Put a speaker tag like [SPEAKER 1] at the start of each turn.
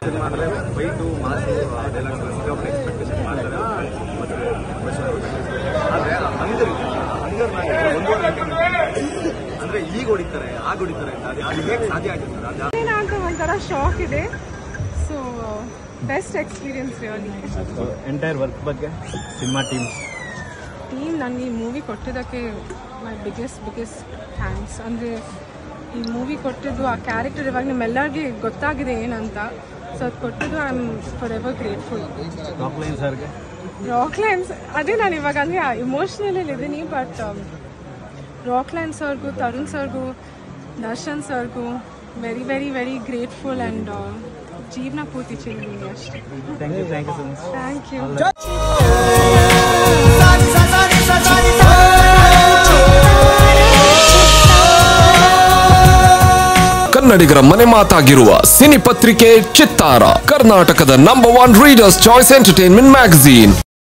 [SPEAKER 1] Cinema ಅಂದರೆ fight ಮಾಸು ಅದೆಲ್ಲ ಸಿಕ್ಕಾಪಟ್ಟೆ ಎಕ್ಸ್ಪೆಕ್ಟೇಷನ್ ಮಾಡ್ತಾರೆ. ಆದರೆ ಅಂದರೆ ಈಗ ಹೊಡಿತಾರೆ ಆಗ ಹೊಡಿತಾರೆ ಅಂತ ಅದು ಹೇಗೆ ಸಾಧ್ಯ ಆಗುತ್ತೆ
[SPEAKER 2] ಅಂತ ಒಂಥರ ಶಾಕ್ ಇದೆ. So best experience really.
[SPEAKER 1] Entire work ಬಗ್ಗೆ ಸಿನಿಮಾ ಟೀಮ್
[SPEAKER 2] ನನಗೆ ಈ ಮೂವಿ ಕೊಟ್ಟಿದ್ದಕ್ಕೆ ಮೈ ಬಿಗ್ಗೆಸ್ಟ್ ಥ್ಯಾಂಕ್ಸ್. ಅಂದರೆ ಈ ಮೂವಿ ಕೊಟ್ಟಿದ್ದು ಆ ಕ್ಯಾರೆಕ್ಟರ್ ಇವಾಗ ನಿಮ್ಮೆಲ್ಲರಿಗೆ ಗೊತ್ತಾಗಿದೆ ಏನಂತ. ಸೊ ಅದು ಕೊಟ್ಟಿದ್ದು I am forever grateful. Rockline's ಅದೇ ನಾನು ಇವಾಗ ಅಂದರೆ ಇಮೋಷ್ನಲಲ್ಲಿ ಇದ್ದೀನಿ. ಬಟ್ ರಾಕ್ ಲೈನ್ ಸರ್ಗೂ, ತರುಣ್ ಸರ್ಗೂ, ದರ್ಶನ್ ಸರ್ಗೂ very very very grateful and ಜೀವನ ಪೂರ್ತಿ ಚಿರಋಣಿ ಅಷ್ಟೇ. Thank you.
[SPEAKER 3] ಕನ್ನಡಿಗರ ಮನೆ ಮಾತಾಗಿರುವ ಸಿನಿ ಪತ್ರಿಕೆ ಚಿತ್ತಾರ, ಕರ್ನಾಟಕದ number 1 readers choice entertainment magazine.